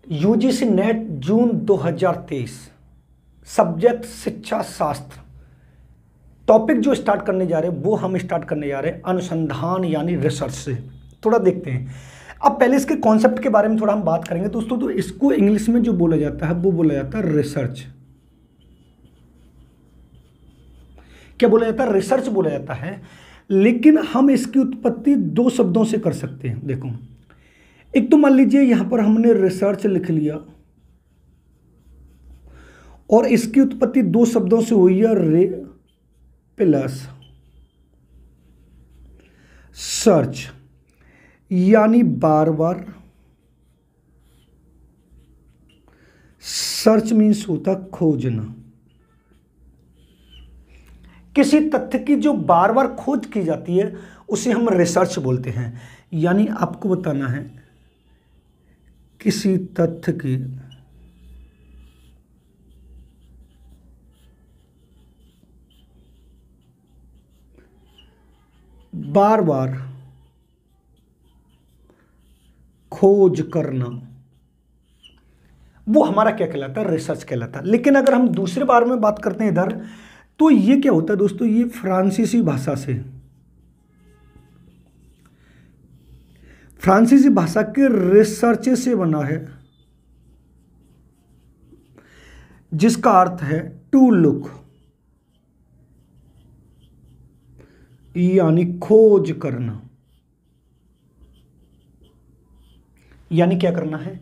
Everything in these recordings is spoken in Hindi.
यूजीसी नेट जून 2023, सब्जेक्ट शिक्षा शास्त्र। टॉपिक जो स्टार्ट करने जा रहे हैं वो हम स्टार्ट करने जा रहे हैं अनुसंधान यानी रिसर्च से। थोड़ा देखते हैं। अब पहले इसके कॉन्सेप्ट के बारे में थोड़ा हम बात करेंगे दोस्तों। तो इसको इंग्लिश में जो बोला जाता है वो बोला जाता है रिसर्च। क्या बोला जाता है? रिसर्च बोला जाता है। लेकिन हम इसकी उत्पत्ति दो शब्दों से कर सकते हैं। देखो, एक तो मान लीजिए यहां पर हमने रिसर्च लिख लिया और इसकी उत्पत्ति दो शब्दों से हुई है, रे प्लस सर्च, यानी बार बार। सर्च मीन्स होता खोजना, किसी तथ्य की जो बार बार खोज की जाती है उसे हम रिसर्च बोलते हैं। यानी आपको बताना है किसी तथ्य की बार बार खोज करना, वो हमारा क्या कहलाता है? रिसर्च कहलाता है। लेकिन अगर हम दूसरे बारे में बात करते हैं इधर, तो ये क्या होता है दोस्तों? ये फ्रांसीसी भाषा से, फ्रांसीसी भाषा के रिसर्च से बना है, जिसका अर्थ है टू लुक, यानी खोज करना। यानी क्या करना है?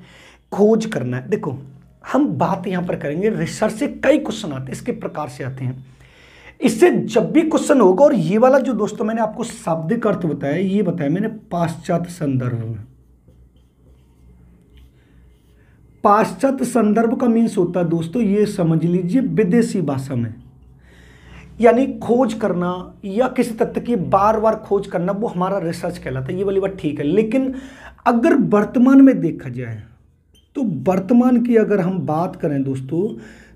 खोज करना है। देखो, हम बात यहां पर करेंगे रिसर्च से कई क्वेश्चन आते हैं, इसके प्रकार से आते हैं। इससे जब भी क्वेश्चन होगा, और ये वाला जो दोस्तों मैंने आपको शाब्दिक अर्थ बताया, ये बताया मैंने पाश्चात्य संदर्भ में। पाश्चात्य संदर्भ का मीन्स होता है दोस्तों, ये समझ लीजिए विदेशी भाषा में, यानी खोज करना या किसी तथ्य की बार बार खोज करना, वो हमारा रिसर्च कहलाता है। ये वाली बात ठीक है। लेकिन अगर वर्तमान में देखा जाए, तो वर्तमान की अगर हम बात करें दोस्तों,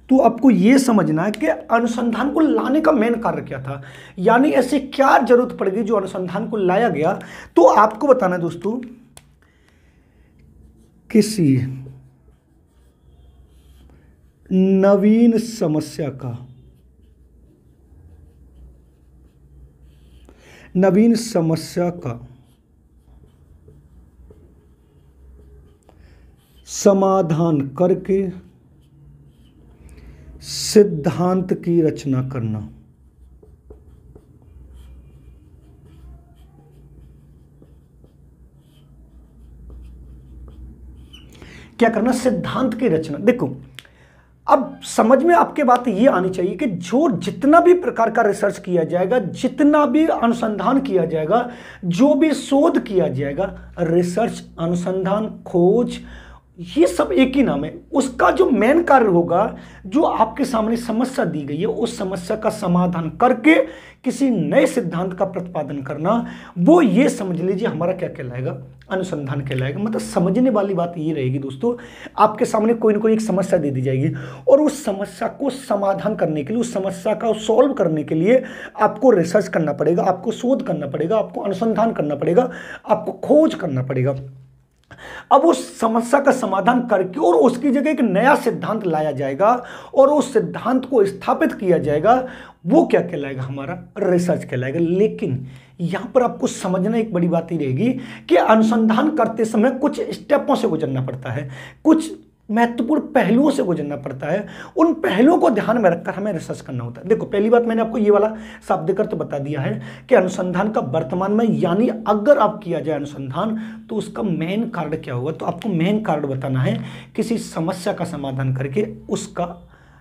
तो आपको यह समझना है कि अनुसंधान को लाने का मेन कार्य क्या था, यानी ऐसी क्या जरूरत पड़ गई जो अनुसंधान को लाया गया। तो आपको बताना है दोस्तों, किसी नवीन समस्या का, नवीन समस्या का समाधान करके सिद्धांत की रचना करना। क्या करना? सिद्धांत की रचना। देखो, अब समझ में आपके बात ये आनी चाहिए कि जो जितना भी प्रकार का रिसर्च किया जाएगा, जितना भी अनुसंधान किया जाएगा, जो भी शोध किया जाएगा, रिसर्च, अनुसंधान, खोज, ये सब एक ही नाम है। उसका जो मेन कार्य होगा, जो आपके सामने समस्या दी गई है, उस समस्या का समाधान करके किसी नए सिद्धांत का प्रतिपादन करना, वो ये समझ लीजिए हमारा क्या कहलाएगा? अनुसंधान कहलाएगा। मतलब समझने वाली बात ये रहेगी दोस्तों, आपके सामने कोई ना कोई एक समस्या दे दी जाएगी और उस समस्या को समाधान करने के लिए, उस समस्या का सॉल्व करने के लिए आपको रिसर्च करना पड़ेगा, आपको शोध करना पड़ेगा, आपको अनुसंधान करना पड़ेगा, आपको खोज करना पड़ेगा। अब उस समस्या का समाधान करके और उसकी जगह एक नया सिद्धांत लाया जाएगा और उस सिद्धांत को स्थापित किया जाएगा, वो क्या कहलाएगा? हमारा रिसर्च कहलाएगा। लेकिन यहां पर आपको समझना एक बड़ी बात ही रहेगी कि अनुसंधान करते समय कुछ स्टेपों से गुजरना पड़ता है, कुछ महत्वपूर्ण पहलुओं से गुजरना पड़ता है। उन पहलुओं को ध्यान में रखकर हमें रिसर्च करना होता है। देखो, पहली बात मैंने आपको ये वाला शाब्दिक अर्थ बता दिया है कि अनुसंधान का वर्तमान में, यानी अगर आप किया जाए अनुसंधान, तो उसका मेन कार्य क्या होगा? तो आपको मेन कार्य बताना है किसी समस्या का समाधान करके, उसका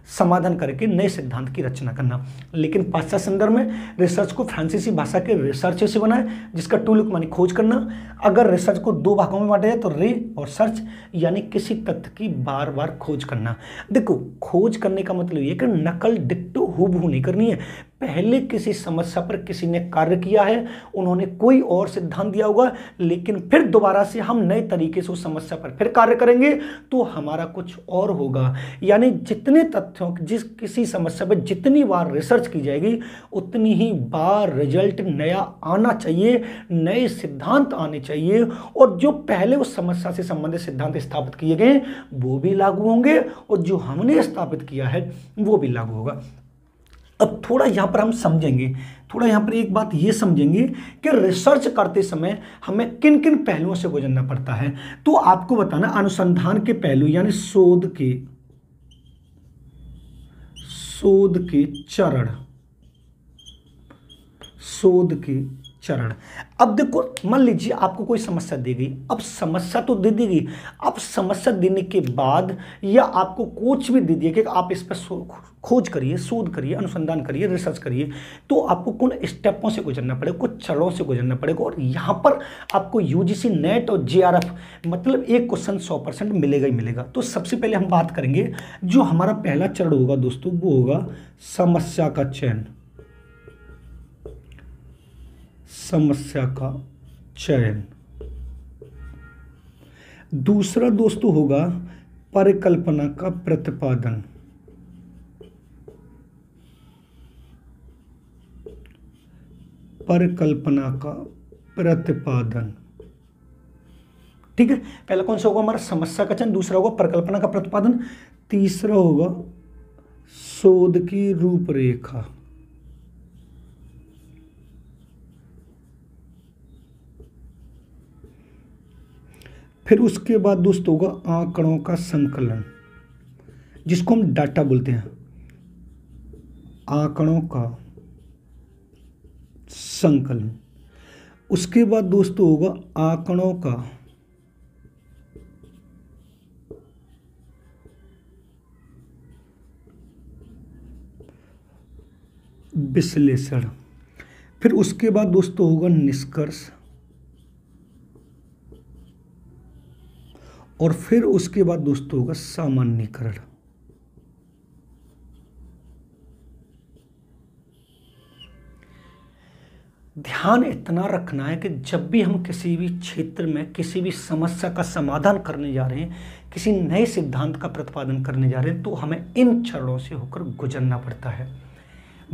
समाधान करके नए सिद्धांत की रचना करना। लेकिन पाश्चात्य संदर्भ में रिसर्च को फ्रांसीसी भाषा के रिसर्च से बना है, जिसका टू लुक मानी खोज करना। अगर रिसर्च को दो भागों में बांटा जाए तो रे और सर्च, यानी किसी तथ्य की बार बार खोज करना। देखो, खोज करने का मतलब ये कि नकल डिट्टो हूबहू नहीं करनी है। पहले किसी समस्या पर किसी ने कार्य किया है, उन्होंने कोई और सिद्धांत दिया होगा, लेकिन फिर दोबारा से हम नए तरीके से उस समस्या पर फिर कार्य करेंगे तो हमारा कुछ और होगा। यानी जितने तथ्यों किसी समस्या पर जितनी बार रिसर्च की जाएगी उतनी ही बार रिजल्ट नया आना चाहिए, नए सिद्धांत आने चाहिए, और जो पहले उस समस्या से संबंधित सिद्धांत स्थापित किए गए वो भी लागू होंगे और जो हमने स्थापित किया है वो भी लागू होगा। अब थोड़ा यहां पर हम समझेंगे, थोड़ा यहां पर एक बात ये समझेंगे कि रिसर्च करते समय हमें किन किन पहलुओं से गुजरना पड़ता है। तो आपको बताना अनुसंधान के पहलू यानी शोध के चरण। अब देखो, मान लीजिए आपको कोई समस्या दी गई, अब समस्या तो दे दी गई, अब समस्या देने के बाद या आपको कुछ भी दे दिया कि आप इस पर खोज करिए, शोध करिए, अनुसंधान करिए, रिसर्च करिए, तो आपको कुछ स्टेपों से गुजरना पड़ेगा, कुछ चरणों से गुजरना पड़ेगा। और यहाँ पर आपको यूजीसी नेट और जेआरएफ मतलब एक क्वेश्चन 100% मिलेगा ही मिलेगा। तो सबसे पहले हम बात करेंगे, जो हमारा पहला चरण होगा दोस्तों वो होगा समस्या का चयन। दूसरा दोस्तों होगा परिकल्पना का प्रतिपादन। ठीक है, पहला कौन सा होगा हमारा समस्या का चयन, दूसरा होगा परिकल्पना का प्रतिपादन, तीसरा होगा शोध की रूपरेखा। फिर उसके बाद दोस्तों होगा आंकड़ों का संकलन, जिसको हम डाटा बोलते हैं, आंकड़ों का संकलन। उसके बाद दोस्तों होगा आंकड़ों का विश्लेषण। फिर उसके बाद दोस्तों होगा निष्कर्ष, और फिर उसके बाद दोस्तों होगा सामान्यीकरण। ध्यान इतना रखना है कि जब भी हम किसी भी क्षेत्र में किसी भी समस्या का समाधान करने जा रहे हैं, किसी नए सिद्धांत का प्रतिपादन करने जा रहे हैं, तो हमें इन चरणों से होकर गुजरना पड़ता है।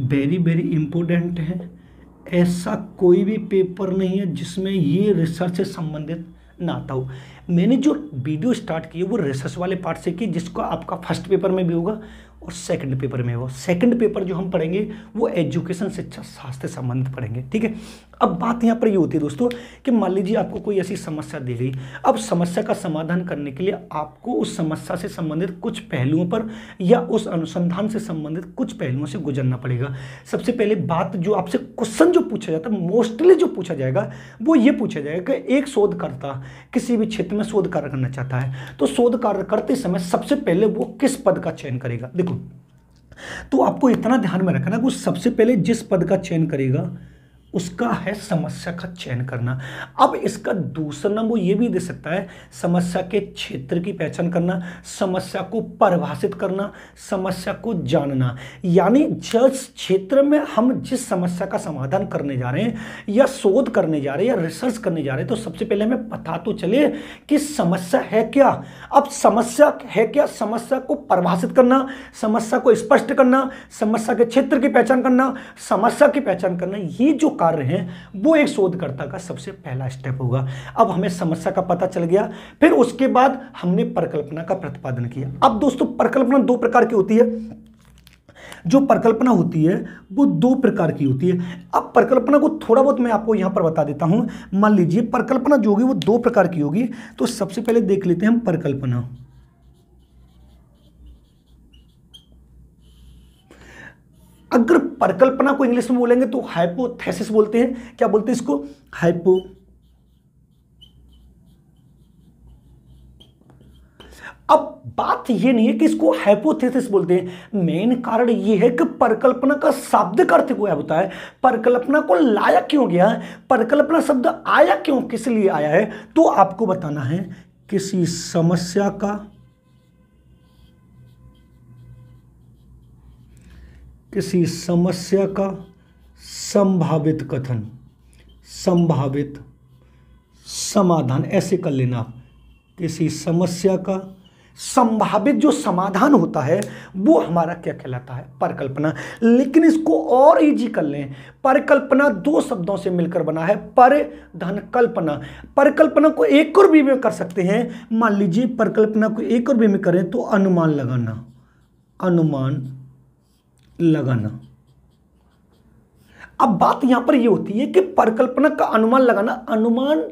वेरी वेरी इंपॉर्टेंट है। ऐसा कोई भी पेपर नहीं है जिसमें ये रिसर्च से संबंधित ना आता हो। मैंने जो वीडियो स्टार्ट की है वो रिसर्च वाले पार्ट से की, जिसको आपका फर्स्ट पेपर में भी होगा और सेकंड पेपर में होगा। सेकंड पेपर जो हम पढ़ेंगे वो एजुकेशन शिक्षा शास्त्र से संबंधित पढ़ेंगे। ठीक है, अब बात यहाँ पर ये होती है दोस्तों कि मान लीजिए आपको कोई ऐसी समस्या दी गई, अब समस्या का समाधान करने के लिए आपको उस समस्या से संबंधित कुछ पहलुओं पर या उस अनुसंधान से संबंधित कुछ पहलुओं से गुजरना पड़ेगा। सबसे पहले बात जो आपसे क्वेश्चन जो पूछा जाता है, मोस्टली जो पूछा जाएगा वो ये पूछा जाएगा कि एक शोधकर्ता किसी भी क्षेत्र में शोध कार्य करना चाहता है, तो शोध कार्य करते समय सबसे पहले वो किस पद का चयन करेगा। देखो, तो आपको इतना ध्यान में रखना कि वो सबसे पहले जिस पद का चयन करेगा उसका है समस्या का चयन करना। अब इसका दूसरा नाम वो ये भी दे सकता है समस्या के क्षेत्र की पहचान करना, समस्या को परिभाषित करना, समस्या को जानना। यानी जिस क्षेत्र में हम जिस समस्या का समाधान करने जा रहे हैं या शोध करने जा रहे हैं या रिसर्च करने जा रहे हैं, तो सबसे पहले हमें पता तो चले कि समस्या है क्या। अब समस्या है क्या, समस्या को परिभाषित करना, समस्या को स्पष्ट करना, समस्या के क्षेत्र की पहचान करना, समस्या की पहचान करना, ये जो कार्य हैं वो एक शोधकर्ता का सबसे पहला स्टेप होगा। अब हमें समस्या का पता चल गया, फिर उसके बाद हमने परिकल्पना का प्रतिपादन किया। अब दोस्तों परिकल्पना दो प्रकार की होती है। जो परिकल्पना होती है वो दो प्रकार की होती है। अब परिकल्पना को थोड़ा बहुत मैं आपको यहां पर बता देता हूं। मान लीजिए परिकल्पना जो होगी वो दो प्रकार की होगी। तो सबसे पहले देख लेते हैं हम परिकल्पना। अगर परिकल्पना को इंग्लिश में बोलेंगे तो हाइपोथेसिस बोलते हैं। क्या बोलते हैं इसको? अब बात ये नहीं है कि इसको हाइपोथेसिस बोलते हैं, मेन कारण ये है कि परिकल्पना का शाब्दिक अर्थ क्या होता है, परिकल्पना को लाया क्यों गया है, परिकल्पना शब्द आया क्यों, किस लिए आया है, तो आपको बताना है किसी समस्या का किसी समस्या का संभावित कथन, संभावित समाधान, ऐसे कर लेना आप। किसी समस्या का संभावित जो समाधान होता है वो हमारा क्या कहलाता है? परिकल्पना। लेकिन इसको और इजी कर लें। परिकल्पना दो शब्दों से मिलकर बना है, पर धन कल्पना। परिकल्पना को एक और वे में कर सकते हैं। मान लीजिए परिकल्पना को एक और वे में करें तो अनुमान लगाना, अनुमान लगाना। अब बात यहां पर ये होती है कि परिकल्पना का अनुमान लगाना, अनुमान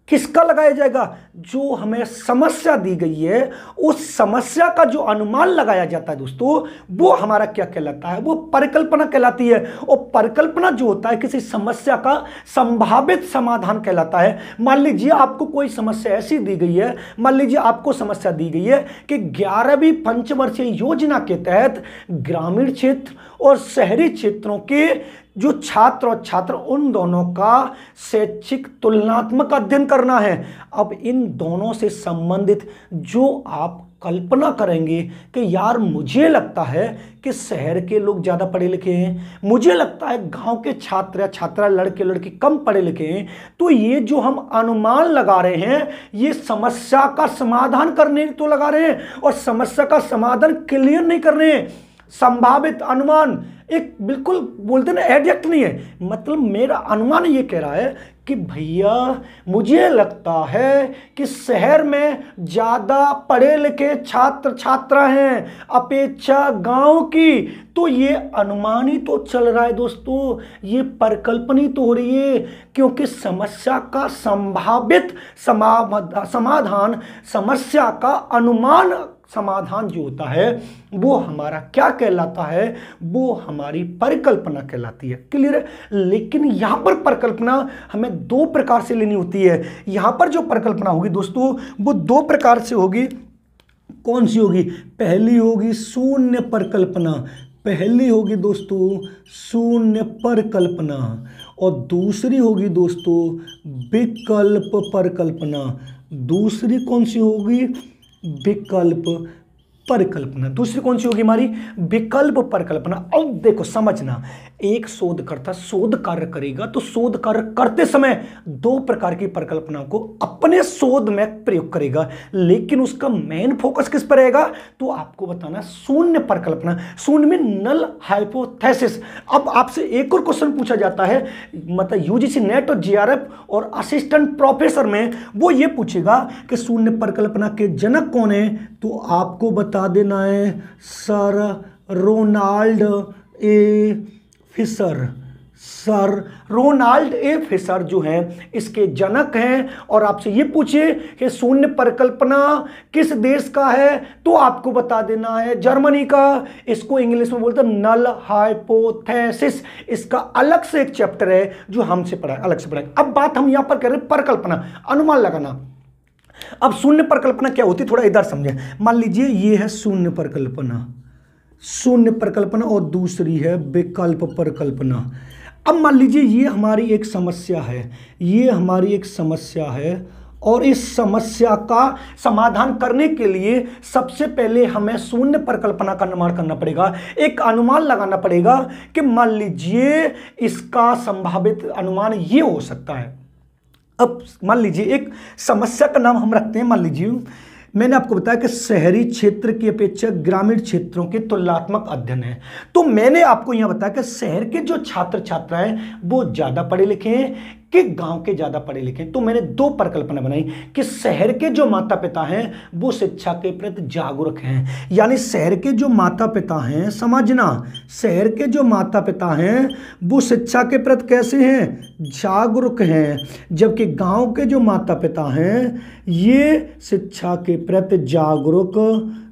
किसका लगाया जाएगा? जो हमें समस्या दी गई है उस समस्या का जो अनुमान लगाया जाता है दोस्तों, वो हमारा क्या कहलाता है? वो परिकल्पना कहलाती है। और परिकल्पना जो होता है किसी समस्या का संभावित समाधान कहलाता है। मान लीजिए आपको कोई समस्या ऐसी दी गई है, मान लीजिए आपको समस्या दी गई है कि 11वीं पंचवर्षीय योजना के तहत ग्रामीण क्षेत्र और शहरी क्षेत्रों के जो छात्र और छात्र, उन दोनों का शैक्षिक तुलनात्मक अध्ययन करना है। अब इन दोनों से संबंधित जो आप कल्पना करेंगे कि यार मुझे लगता है कि शहर के लोग ज़्यादा पढ़े लिखे हैं, मुझे लगता है गांव के छात्र या छात्रा, लड़के लड़की कम पढ़े लिखे हैं, तो ये जो हम अनुमान लगा रहे हैं ये समस्या का समाधान करने तो लगा रहे हैं और समस्या का समाधान क्लियर नहीं कर रहे हैं। संभावित अनुमान एक बिल्कुल बोलते ना एडजेक्ट नहीं है, मतलब मेरा अनुमान ये कह रहा है कि भैया मुझे लगता है कि शहर में ज़्यादा पढ़े लिखे छात्र छात्रा हैं अपेक्षा गांव की। तो ये अनुमान ही तो चल रहा है दोस्तों, ये परिकल्पना तो हो रही है, क्योंकि समस्या का संभावित समाधान, समस्या का अनुमान समाधान जो होता है वो हमारा क्या कहलाता है? वो हमारी परिकल्पना कहलाती है। क्लियर है? लेकिन यहां पर परिकल्पना हमें दो प्रकार से लेनी होती है। यहां पर जो परिकल्पना होगी दोस्तों वो दो प्रकार से होगी। कौन सी होगी? पहली होगी शून्य परिकल्पना, पहली होगी दोस्तों शून्य परिकल्पना, और दूसरी होगी दोस्तों विकल्प परिकल्पना। दूसरी कौन सी होगी? विकल्प परिकल्पना। दूसरी कौन सी होगी हमारी? विकल्प परिकल्पना। अब देखो समझना, एक शोधकर्ता शोध कार्य करेगा तो शोध कार्य करते समय दो प्रकार की परिकल्पना को अपने शोध में प्रयोग करेगा, लेकिन उसका मेन फोकस किस पर रहेगा? तो आपको बताना शून्य परिकल्पना, शून्य में नल हाइपोथेसिस। अब आपसे एक और क्वेश्चन पूछा जाता है, मतलब यूजीसी नेट और जीआरएफ और असिस्टेंट प्रोफेसर में वो ये पूछेगा कि शून्य परिकल्पना के जनक कौन है? तो आपको बता देना है सर रोनाल्ड ए फिशर। सर रोनाल्ड ए फिशर जो हैं इसके जनक हैं। और आपसे ये पूछे कि शून्य परिकल्पना किस देश का है? तो आपको बता देना है जर्मनी का। इसको इंग्लिश में बोलते हैं नल हाइपोथेसिस। इसका अलग से एक चैप्टर है जो हमसे पढ़ा है, अलग से पढ़ा है। अब बात हम यहां पर कर रहे हैं परिकल्पना, अनुमान लगाना। अब शून्य परिकल्पना क्या होती है थोड़ा इधर समझें। मान लीजिए ये है शून्य परिकल्पना, शून्य परिकल्पना, और दूसरी है विकल्प परिकल्पना। अब मान लीजिए ये हमारी एक समस्या है, ये हमारी एक समस्या है, और इस समस्या का समाधान करने के लिए सबसे पहले हमें शून्य परिकल्पना का निर्माण करना पड़ेगा, एक अनुमान लगाना पड़ेगा कि मान लीजिए इसका संभावित अनुमान ये हो सकता है। अब मान लीजिए एक समस्या का नाम हम रखते हैं, मान लीजिए मैंने आपको बताया कि शहरी क्षेत्र की अपेक्षा ग्रामीण क्षेत्रों के तुलनात्मक अध्ययन है। तो मैंने आपको यहां बताया कि शहर के जो छात्र छात्राएं वो ज्यादा पढ़े लिखे हैं कि गांव के ज्यादा पढ़े लिखे हैं। तो मैंने दो परिकल्पना बनाई कि शहर के जो माता पिता हैं वो शिक्षा के प्रति जागरूक हैं, यानी शहर के जो माता पिता हैं, समझना, शहर के जो माता पिता हैं वो शिक्षा के प्रति कैसे हैं? जागरूक हैं, जबकि गांव के जो माता पिता हैं ये शिक्षा के प्रति जागरूक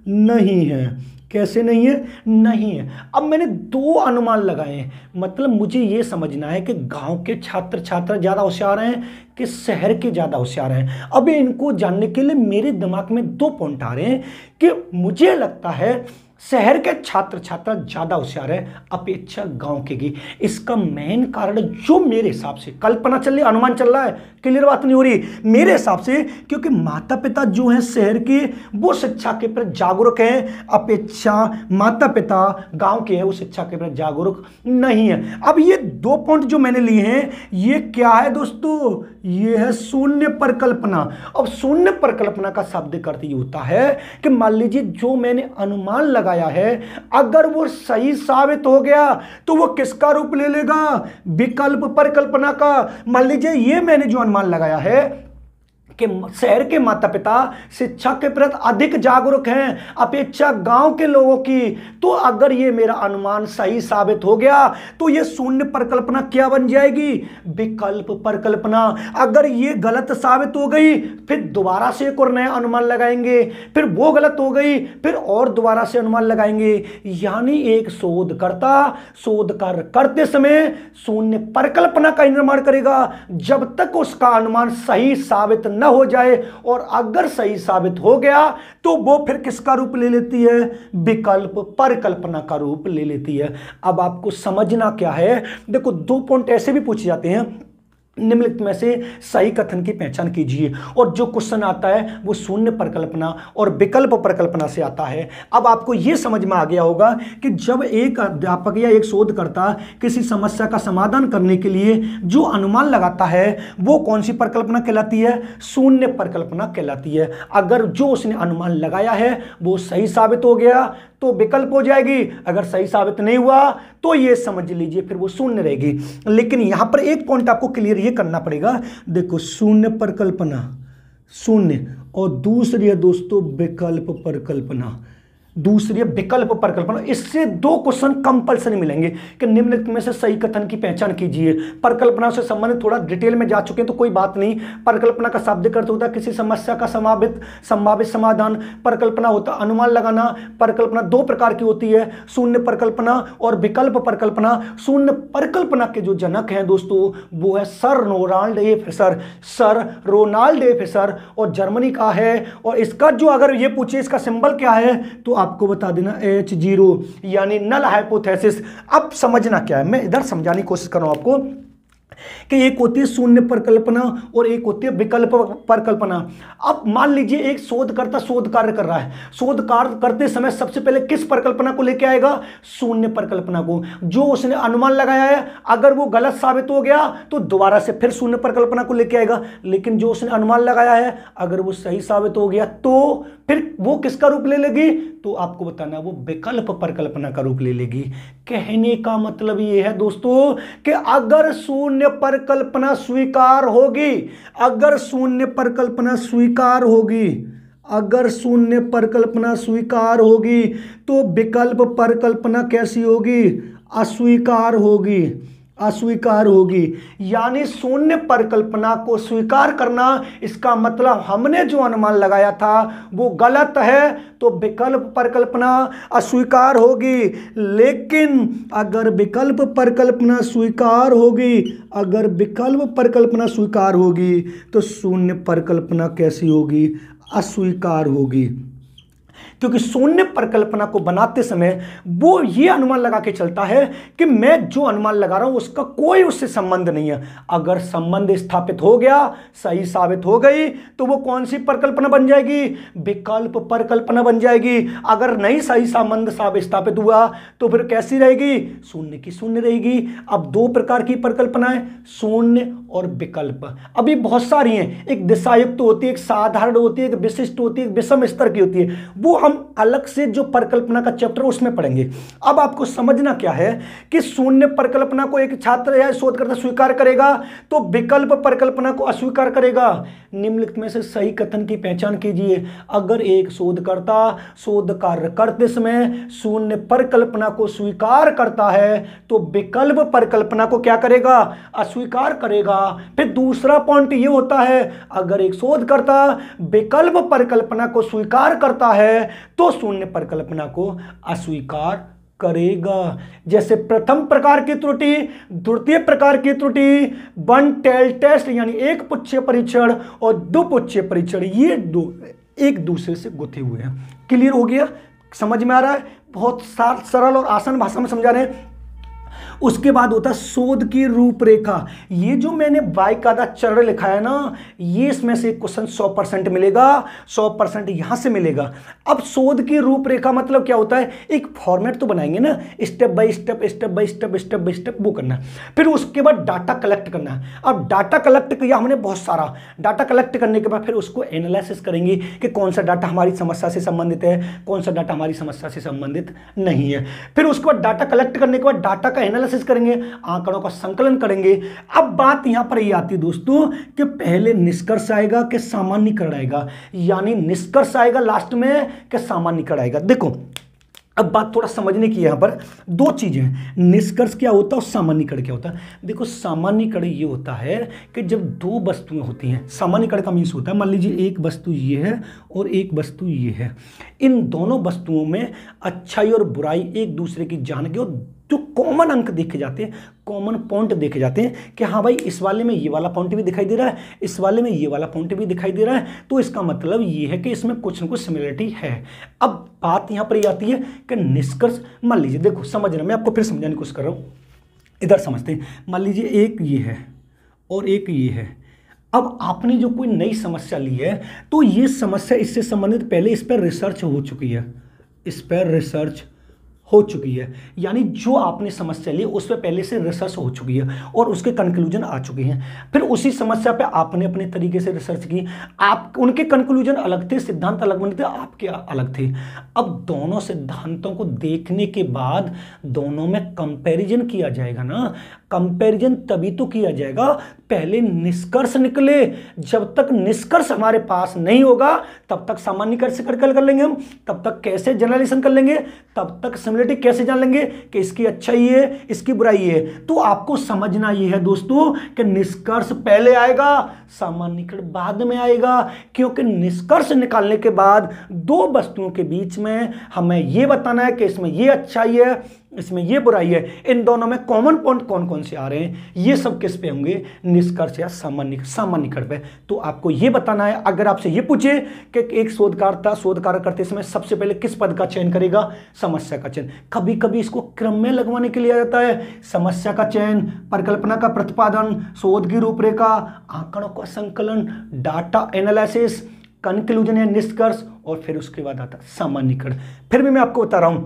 नहीं है। कैसे नहीं है? नहीं है। अब मैंने दो अनुमान लगाए हैं, मतलब मुझे ये समझना है कि गांव के छात्र छात्रा ज़्यादा होशियार हैं कि शहर के ज़्यादा होशियार हैं। अब इनको जानने के लिए मेरे दिमाग में दो पॉइंट आ रहे हैं कि मुझे लगता है शहर के छात्र छात्रा ज्यादा होशियार है अपेक्षा गांव के की। इसका मेन कारण जो मेरे हिसाब से कल्पना चल रही, अनुमान चल रहा है, क्लियर बात नहीं हो रही मेरे हिसाब से, क्योंकि माता पिता जो हैं शहर के वो शिक्षा के प्रति जागरूक हैं, अपेक्षा माता पिता गांव के हैं वो शिक्षा के प्रति जागरूक नहीं है। अब ये 2 पॉइंट जो मैंने लिए हैं ये क्या है दोस्तों, ये है शून्य परिकल्पना। अब शून्य परिकल्पना का शब्द अर्थ ये होता है कि मान लीजिए जो मैंने अनुमान लगाया है अगर वो सही साबित हो गया तो वो किसका रूप ले लेगा, विकल्प परिकल्पना का। मान लीजिए ये मैंने जो अनुमान लगाया है कि शहर के माता पिता शिक्षा के प्रति अधिक जागरूक हैं अपेक्षा गांव के लोगों की, तो अगर ये मेरा अनुमान सही साबित हो गया तो ये शून्य परिकल्पना क्या बन जाएगी, विकल्प परिकल्पना। अगर ये गलत साबित हो गई फिर दोबारा से एक और नया अनुमान लगाएंगे, फिर वो गलत हो गई फिर और दोबारा से अनुमान लगाएंगे। यानी एक शोधकर्ता शोध कार्य करते समय शून्य परिकल्पना का निर्माण करेगा जब तक उसका अनुमान सही साबित न हो जाए, और अगर सही साबित हो गया तो वो फिर किसका रूप ले लेती है, विकल्प परिकल्पना का रूप ले लेती है। अब आपको समझना क्या है, देखो 2 पॉइंट ऐसे भी पूछे जाते हैं, निम्नलिखित में से सही कथन की पहचान कीजिए, और जो क्वेश्चन आता है वो शून्य परिकल्पना और विकल्प परिकल्पना से आता है। अब आपको यह समझ में आ गया होगा कि जब एक अध्यापक या एक शोधकर्ता किसी समस्या का समाधान करने के लिए जो अनुमान लगाता है वो कौन सी परिकल्पना कहलाती है, शून्य परिकल्पना कहलाती है। अगर जो उसने अनुमान लगाया है वो सही साबित हो गया तो विकल्प हो जाएगी, अगर सही साबित नहीं हुआ तो ये समझ लीजिए फिर वो शून्य रहेगी। लेकिन यहां पर एक पॉइंट आपको क्लियर ये करना पड़ेगा, देखो शून्य परिकल्पना शून्य और दूसरी है दोस्तों विकल्प परिकल्पना, दूसरी है विकल्प परिकल्पना। इससे 2 क्वेश्चन कंपलसरी मिलेंगे कि निम्नलिखित में से सही कथन की पहचान कीजिए। परिकल्पना से संबंधित थोड़ा डिटेल में जा चुके हैं तो कोई बात नहीं। परिकल्पना का शाब्दिक अर्थ होता है किसी समस्या का संभावित समाधान, परिकल्पना होता है अनुमान लगाना। परिकल्पना 2 प्रकार की होती है, शून्य परिकल्पना और विकल्प परिकल्पना। शून्य परिकल्पना के जो जनक हैं दोस्तों वो है सर रोनाल्ड ए फिशर और जर्मनी का है। और इसका जो अगर ये पूछे इसका सिंबल क्या है तो आपको बता देना H0 यानी नल हाइपोथेसिस। अब समझना क्या है, मैं इधर समझाने की कोशिश कर रहा हूं आपको कि एक होती है शून्य परिकल्पना और एक होती है विकल्प परिकल्पना। अब मान लीजिए एक शोधकर्ता शोध कार्य कर रहा है, शोध कार्य करते समय सबसे पहले किस परिकल्पना को लेके आएगा, शून्य परिकल्पना को। जो उसने अनुमान लगाया है अगर वो गलत साबित हो गया तो दोबारा से फिर शून्य परिकल्पना को लेके आएगा। लेकिन जो उसने अनुमान लगाया है अगर वो सही साबित हो गया तो फिर वो किसका रूप ले लेगी, तो आपको बताना वो विकल्प परिकल्पना का रूप ले लेगी। कहने का मतलब ये है दोस्तों कि अगर शून्य परिकल्पना स्वीकार होगी, अगर शून्य परिकल्पना स्वीकार होगी, अगर शून्य परिकल्पना स्वीकार होगी तो विकल्प परिकल्पना कैसी होगी, अस्वीकार होगी, अस्वीकार होगी। यानी शून्य परिकल्पना को स्वीकार करना इसका मतलब हमने जो अनुमान लगाया था वो गलत है तो विकल्प परिकल्पना अस्वीकार होगी। लेकिन अगर विकल्प परिकल्पना स्वीकार होगी, अगर विकल्प परिकल्पना स्वीकार होगी तो शून्य परिकल्पना कैसी होगी, अस्वीकार होगी। क्योंकि शून्य परिकल्पना को बनाते समय वो ये अनुमान लगा के चलता है कि मैं जो अनुमान लगा रहा हूं उसका कोई उससे संबंध नहीं है। अगर संबंध स्थापित हो गया, सही साबित हो गई तो वो कौन सी परिकल्पना बन जाएगी, विकल्प परिकल्पना बन जाएगी। अगर नहीं सही संबंध स्थापित हुआ तो फिर कैसी रहेगी, शून्य की शून्य रहेगी। अब 2 प्रकार की परिकल्पनाएं, शून्य और विकल्प। अभी बहुत सारी हैं, एक दिशायुक्त होती है, एक साधारण होती है, एक विशिष्ट होती है, एक विषम स्तर की होती है। वो हम अलग से जो परिकल्पना का चैप्टर उसमें पढ़ेंगे। अब आपको समझना क्या है कि शून्य परिकल्पना को एक छात्र या शोधकर्ता स्वीकार करेगा तो विकल्प परिकल्पना को अस्वीकार करेगा। निम्नलिखित में से सही कथन की पहचान कीजिए। अगर एक शोधकर्ता शोध कार्य करते समय शून्य परिकल्पना को स्वीकार करता है तो विकल्प परिकल्पना को क्या करेगा, अस्वीकार करेगा। फिर दूसरा पॉइंट ये होता है अगर एक शोधकर्ता विकल्प परिकल्पना को स्वीकार करता है तो शून्य परिकल्पना को अस्वीकार करेगा। जैसे प्रथम प्रकार की त्रुटि, द्वितीय प्रकार की त्रुटि, वन टेल टेस्ट यानी एक पुच्छीय परीक्षण और 2 पुच्छीय परीक्षण, ये 2 एक दूसरे से गुथे हुए हैं। क्लियर हो गया, समझ में आ रहा है? बहुत सरल और आसान भाषा में समझा रहे हैं। उसके बाद होता है शोध की रूपरेखा। ये जो मैंने बाकायदा चरण लिखा है ना, ये इसमें से क्वेश्चन 100% मिलेगा, 100% यहां से मिलेगा। अब शोध की रूपरेखा मतलब क्या होता है? एक फॉर्मेट तो बनाएंगे ना, step by step, step by step, step by step, वो करना है। फिर उसके बाद डाटा कलेक्ट करना है। अब डाटा कलेक्ट किया हमने बहुत सारा, डाटा कलेक्ट करने के बाद फिर उसको एनालिसिस करेंगे कि कौन सा डाटा हमारी समस्या से संबंधित है, कौन सा डाटा हमारी समस्या से संबंधित नहीं है। फिर उसके बाद डाटा कलेक्ट करने के बाद डाटा का एनालिसिस करेंगे, आंकड़ों का संकलन करेंगे। अब बात यहां पर ये आती है दोस्तों कि पहले निष्कर्ष आएगा कि सामान्यीकरण आएगा, यानी निष्कर्ष आएगा लास्ट में कि सामान्यीकरण आएगा। देखो अब बात थोड़ा समझने की, यहां पर दो चीजें हैं, निष्कर्ष क्या होता है और सामान्यीकरण क्या होता है। देखो सामान्यीकरण ये होता है कि जब दो वस्तुएं होती हैं, सामान्यीकरण का मीन्स होता है, मान लीजिए एक वस्तु ये है और एक वस्तु ये है, इन दोनों वस्तुओं में अच्छाई और बुराई एक दूसरे की जान के, और जो कॉमन अंक देखे जाते हैं, कॉमन पॉइंट देखे जाते हैं कि हाँ भाई इस वाले में ये वाला पॉइंट भी दिखाई दे रहा है, इस वाले में ये वाला पॉइंट भी दिखाई दे रहा है, तो इसका मतलब ये है कि इसमें कुछ न कुछ सिमिलरिटी है। अब बात यहां पर ये आती है कि निष्कर्ष, मान लीजिए देखो समझना, मैं आपको फिर समझाने की कोशिश कर रहा हूं, इधर समझते हैं। मान लीजिए एक ये है और एक ये है। अब आपने जो कोई नई समस्या ली है, तो ये समस्या इससे संबंधित पहले इस पर रिसर्च हो चुकी है, इस पर रिसर्च हो चुकी है, यानी जो आपने समस्या ली उस पर पहले से रिसर्च हो चुकी है और उसके कंक्लूजन आ चुके हैं। फिर उसी समस्या पे आपने अपने तरीके से रिसर्च की, आप उनके कंक्लूजन अलग थे, सिद्धांत अलग बने थे, आपके अलग थे। अब दोनों सिद्धांतों को देखने के बाद दोनों में कंपैरिजन किया जाएगा ना। कंपैरिजन तभी तो किया जाएगा पहले निष्कर्ष निकले। जब तक निष्कर्ष हमारे पास नहीं होगा तब तक सामान्यीकरण से कर लेंगे हम, तब तक कैसे जनरलाइजेशन कर लेंगे, तब तक सिमिलरिटी कैसे जान लेंगे कि इसकी अच्छाई है इसकी बुराई है। तो आपको समझना यह है दोस्तों कि निष्कर्ष पहले आएगा, सामान्यीकरण बाद में आएगा, क्योंकि निष्कर्ष निकालने के बाद दो वस्तुओं के बीच में हमें यह बताना है कि इसमें यह अच्छाई है इसमें ये बुराई है, इन दोनों में कॉमन पॉइंट कौन कौन से आ रहे हैं, ये सब किस पे होंगे, निष्कर्ष या सामान्यीकरण पे। तो आपको ये बताना है, अगर आपसे ये पूछे कि एक शोध कार्य करते समय सबसे पहले किस पद का चयन करेगा, समस्या का चयन। कभी कभी इसको क्रम में लगवाने के लिए आ जाता है, समस्या का चयन, परिकल्पना का प्रतिपादन, शोध की रूपरेखा, आंकड़ों का संकलन, डाटा एनालिसिस, कंक्लूजन या निष्कर्ष, और फिर उसके बाद आता सामान्यीकरण। फिर भी मैं आपको बता रहा हूं,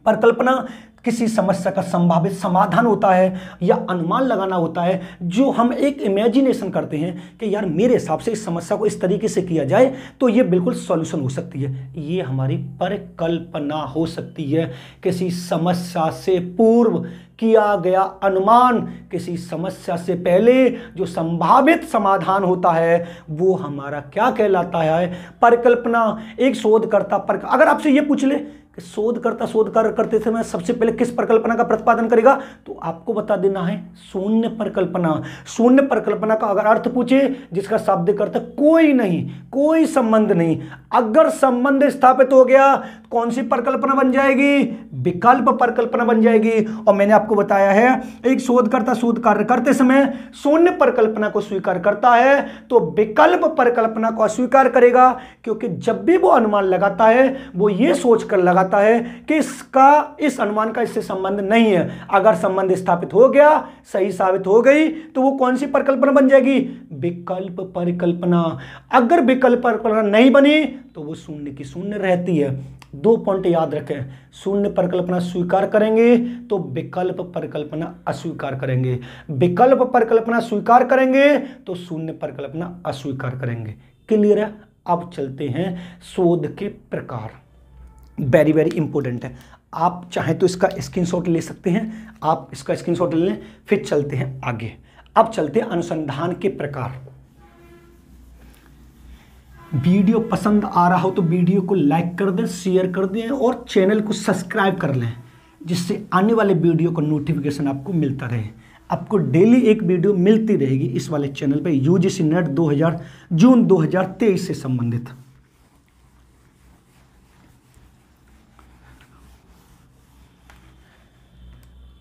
परिकल्पना किसी समस्या का संभावित समाधान होता है या अनुमान लगाना होता है, जो हम एक इमेजिनेशन करते हैं कि यार मेरे हिसाब से इस समस्या को इस तरीके से किया जाए तो ये बिल्कुल सॉल्यूशन हो सकती है। ये हमारी परिकल्पना हो सकती है, किसी समस्या से पूर्व किया गया अनुमान, किसी समस्या से पहले जो संभावित समाधान होता है वो हमारा क्या कहलाता है, परिकल्पना। एक शोधकर्ता अगर आपसे ये पूछ ले कि शोधकर्ता शोध कार्य करते समय सबसे पहले किस परिकल्पना का प्रतिपादन करेगा, तो आपको बता देना है शून्य परिकल्पना। शून्य परिकल्पना का अगर अर्थ पूछे जिसका शाब्दिक अर्थ कोई नहीं, कोई संबंध नहीं, अगर संबंध स्थापित हो गया कौन सी परिकल्पना बन जाएगी, विकल्प परिकल्पना बन जाएगी। और मैंने आपको बताया है एक शोधकर्ता शोध कार्य करते समय शून्य परिकल्पना को स्वीकार करता है तो विकल्प परिकल्पना को अस्वीकार करेगा, क्योंकि जब भी वो अनुमान लगाता है वो ये सोचकर लगाता है कि इस अनुमान का इससे संबंध नहीं है। अगर संबंध स्थापित हो गया, सही साबित हो गई, तो वो कौन सी परिकल्पना बन जाएगी, विकल्प परिकल्पना। अगर विकल्प परिकल्पना नहीं बनी तो वो शून्य की शून्य रहती है। दो पॉइंट याद रखें, शून्य परिकल्पना स्वीकार करेंगे तो विकल्प परिकल्पना अस्वीकार करेंगे, विकल्प परिकल्पना स्वीकार करेंगे तो शून्य परिकल्पना अस्वीकार करेंगे। क्लियर है? अब चलते हैं शोध के प्रकार, वेरी वेरी इंपॉर्टेंट है। आप चाहें तो इसका स्क्रीनशॉट ले सकते हैं, आप इसका स्क्रीनशॉट ले लें, फिर चलते हैं आगे। अब चलते हैं अनुसंधान के प्रकार। वीडियो पसंद आ रहा हो तो वीडियो को लाइक कर दें, शेयर कर दें और चैनल को सब्सक्राइब कर लें, जिससे आने वाले वीडियो का नोटिफिकेशन आपको मिलता रहे। आपको डेली एक वीडियो मिलती रहेगी इस वाले चैनल पे, यूजीसी नेट 2000 जून 2023 से संबंधित।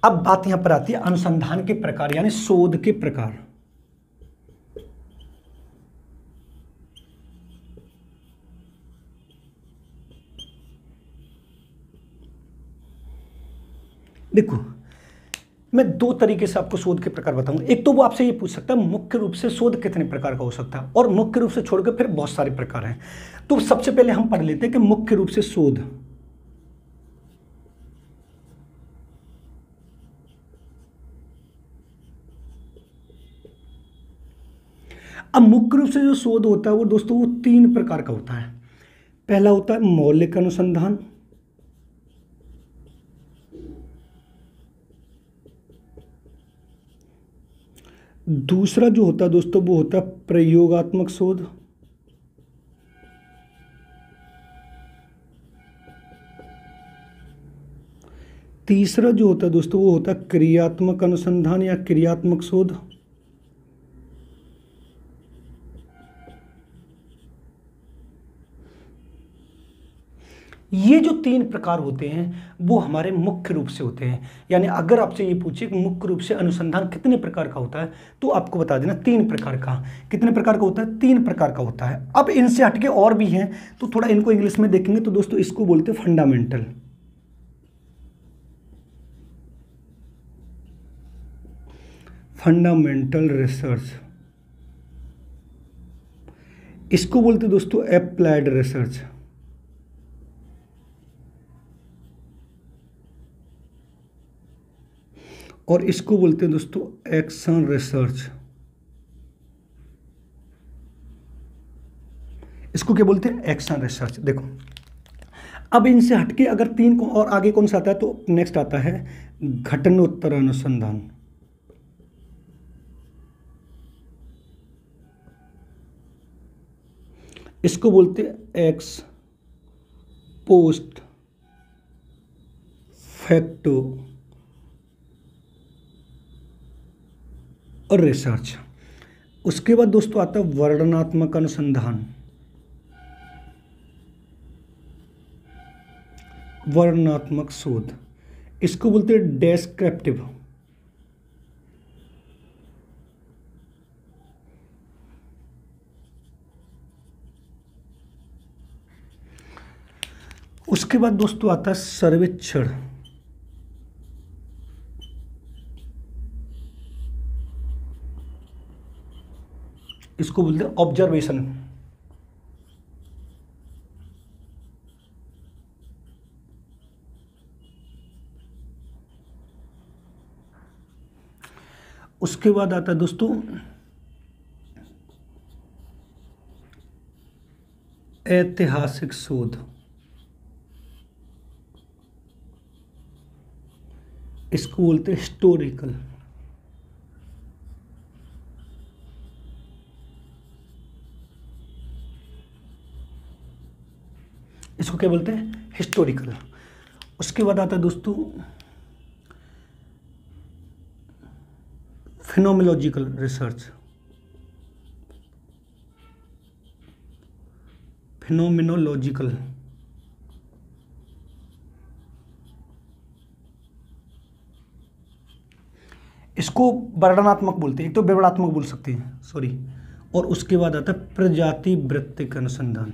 अब बात यहां पर आती है अनुसंधान के प्रकार, यानी शोध के प्रकार। देखो मैं दो तरीके से आपको शोध के प्रकार बताऊंगा। एक तो वो आपसे ये पूछ सकता है मुख्य रूप से शोध कितने प्रकार का हो सकता है, और मुख्य रूप से छोड़कर फिर बहुत सारे प्रकार हैं। तो सबसे पहले हम पढ़ लेते हैं कि मुख्य रूप से शोध। अब मुख्य रूप से जो शोध होता है वो दोस्तों वो तीन प्रकार का होता है। पहला होता है मौलिक अनुसंधान, दूसरा जो होता है दोस्तों वो होता है प्रयोगात्मक शोध, तीसरा जो होता है दोस्तों वो होता है क्रियात्मक अनुसंधान या क्रियात्मक शोध। ये जो तीन प्रकार होते हैं वो हमारे मुख्य रूप से होते हैं। यानी अगर आपसे ये पूछे कि मुख्य रूप से अनुसंधान कितने प्रकार का होता है तो आपको बता देना तीन प्रकार का। कितने प्रकार का होता है? तीन प्रकार का होता है। अब इनसे हटके और भी हैं तो थोड़ा इनको इंग्लिश में देखेंगे तो दोस्तों इसको बोलते हैं फंडामेंटल। फंडामेंटल रिसर्च, इसको बोलते हैं दोस्तों एप्लाइड रिसर्च, और इसको बोलते हैं दोस्तों एक्शन रिसर्च। इसको क्या बोलते हैं? Action research. देखो अब इनसे हटके अगर तीन को और आगे कौन सा आता है तो नेक्स्ट आता है घटनोत्तर अनुसंधान। इसको बोलते हैं एक्स पोस्ट फैक्टो और रिसर्च। उसके बाद दोस्तों आता है वर्णनात्मक अनुसंधान, वर्णनात्मक शोध। इसको बोलते हैं डेस्क्रिप्टिव। उसके बाद दोस्तों आता है सर्वेक्षण। इसको बोलते हैं ऑब्जर्वेशन। उसके बाद आता है दोस्तों ऐतिहासिक शोध। इसको बोलते हैं हिस्टोरिकल। इसको क्या बोलते हैं? हिस्टोरिकल। उसके बाद आता है दोस्तों फिनोमिनोलॉजिकल रिसर्च। फिनोमिनोलॉजिकल। इसको वर्णनात्मक बोलते हैं, एक तो विवरणात्मक बोल सकते हैं, सॉरी। और उसके बाद आता है प्रजाति वृत्तिक अनुसंधान।